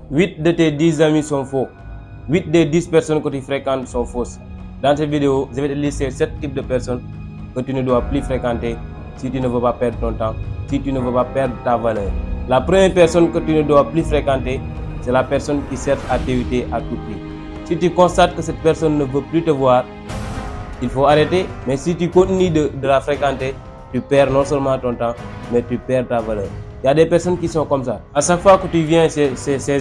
8 de tes 10 amis sont faux. 8 des 10 personnes que tu fréquentes sont fausses. Dans cette vidéo, je vais te lister 7 types de personnes que tu ne dois plus fréquenter si tu ne veux pas perdre ton temps, si tu ne veux pas perdre ta valeur. La première personne que tu ne dois plus fréquenter, c'est la personne qui cherche à t'éviter à tout prix. Si tu constates que cette personne ne veut plus te voir, il faut arrêter. Mais si tu continues de la fréquenter, tu perds non seulement ton temps, mais tu perds ta valeur. Il y a des personnes qui sont comme ça. À chaque fois que tu viens chez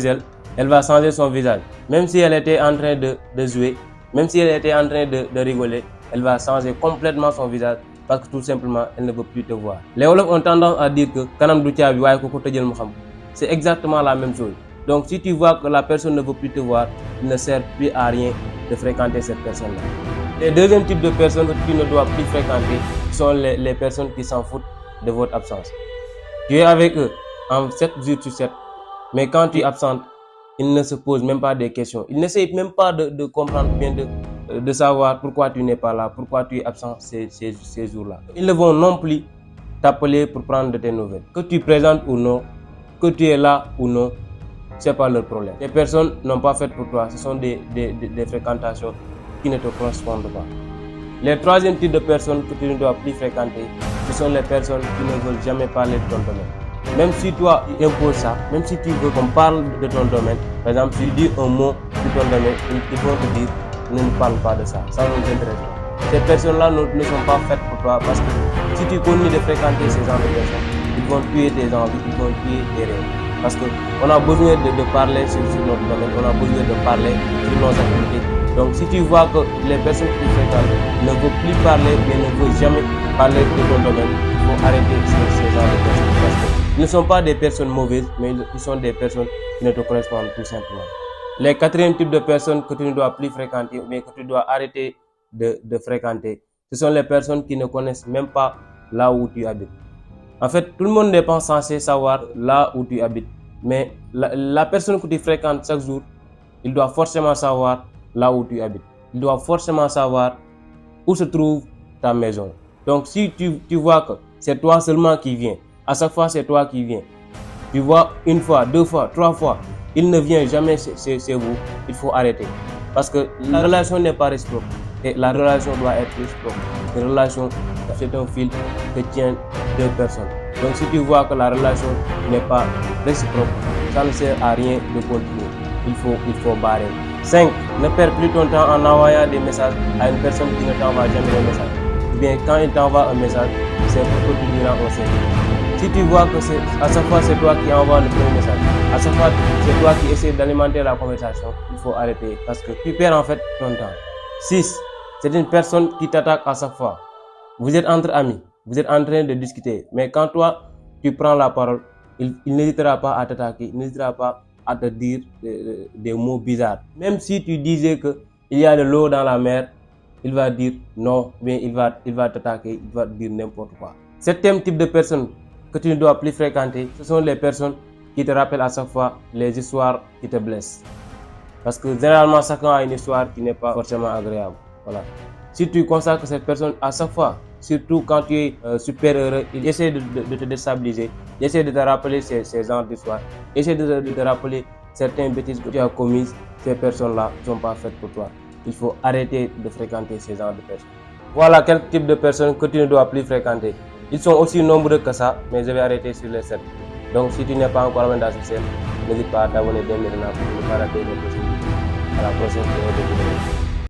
elle, elle va changer son visage. Même si elle était en train de jouer, même si elle était en train de rigoler, elle va changer complètement son visage parce que tout simplement, elle ne veut plus te voir. Les Wolofs ont tendance à dire que kanam du caabi waaye ku ko tëjal mu xam. C'est exactement la même chose. Donc si tu vois que la personne ne veut plus te voir, il ne sert plus à rien de fréquenter cette personne-là. Les deuxième type de personnes que tu ne dois plus fréquenter sont les personnes qui s'en foutent de votre absence. Tu es avec eux en 7 jours sur 7, mais quand tu es absente, ils ne se posent même pas des questions. Ils n'essayent même pas de comprendre bien, de savoir pourquoi tu n'es pas là, pourquoi tu es absent ces jours-là. Ils ne vont non plus t'appeler pour prendre de tes nouvelles. Que tu présentes ou non, que tu es là ou non, ce n'est pas leur problème. Les personnes n'ont pas fait pour toi, ce sont des fréquentations qui ne te correspondent pas. Les troisième type de personnes que tu ne dois plus fréquenter, ce sont les personnes qui ne veulent jamais parler de ton domaine. Même si toi, tu imposes ça, même si tu veux qu'on parle de ton domaine, par exemple, si tu dis un mot de ton domaine, ils vont te dire, ne nous parle pas de ça, ça ne nous intéresse pas. Ces personnes-là ne sont pas faites pour toi parce que si tu continues de fréquenter ces genres de personnes, ils vont tuer tes envies, ils vont tuer tes rêves. Parce qu'on a besoin de parler sur notre domaine, on a besoin de parler sur nos activités. Donc si tu vois que les personnes que tu fréquentes ne veulent plus parler, mais ne veulent jamais parler de ton domaine, il faut arrêter ces genres de personnes. Parce qu'ils ne sont pas des personnes mauvaises, mais ils sont des personnes qui ne te correspondent tout simplement. Les quatrième type de personnes que tu ne dois plus fréquenter, mais que tu dois arrêter de fréquenter, ce sont les personnes qui ne connaissent même pas là où tu habites. En fait, tout le monde n'est pas censé savoir là où tu habites, mais la personne que tu fréquentes chaque jour, il doit forcément savoir là où tu habites. Il doit forcément savoir où se trouve ta maison. Donc si tu vois que c'est toi seulement qui viens, à chaque fois c'est toi qui viens, tu vois une fois, 2 fois, 3 fois, il ne vient jamais chez vous, il faut arrêter. Parce que la relation n'est pas réciproque et la relation doit être réciproque. Une relation, c'est un fil que tient 2 personnes. Donc si tu vois que la relation n'est pas réciproque, ça ne sert à rien de continuer. Il faut barrer. 5. Ne perds plus ton temps en envoyant des messages à une personne qui ne t'envoie jamais de message. Ou bien quand il t'envoie un message, c'est pour que tu lui rends un service. Si tu vois que à chaque fois c'est toi qui envoie le premier message, à chaque fois c'est toi qui essaies d'alimenter la conversation, il faut arrêter parce que tu perds en fait ton temps. 6. C'est une personne qui t'attaque à chaque fois. Vous êtes entre amis, vous êtes en train de discuter, mais quand toi tu prends la parole, il n'hésitera pas à t'attaquer, il n'hésitera pas à te dire des mots bizarres. Même si tu disais qu'il y a de l'eau dans la mer, il va dire non, bien il va t'attaquer, il va te dire n'importe quoi. Septième type de personnes que tu ne dois plus fréquenter, ce sont les personnes qui te rappellent à chaque fois les histoires qui te blessent. Parce que généralement, chacun a une histoire qui n'est pas forcément agréable. Voilà. Si tu constates que cette personne, à chaque fois, surtout quand tu es super heureux, il essaie de te déstabiliser, il essaie de te rappeler ces genres d'histoires, il essaie de te rappeler certaines bêtises que tu as commises. Ces personnes-là ne sont pas faites pour toi. Il faut arrêter de fréquenter ces genres de personnes. Voilà quelques types de personnes que tu ne dois plus fréquenter. Ils sont aussi nombreux que ça, mais je vais arrêter sur les 7. Donc si tu n'es pas encore abonné dans cette chaîne, n'hésite pas à t'abonner dès maintenant pour ne pas rater les prochaines vidéos. À la prochaine vidéo.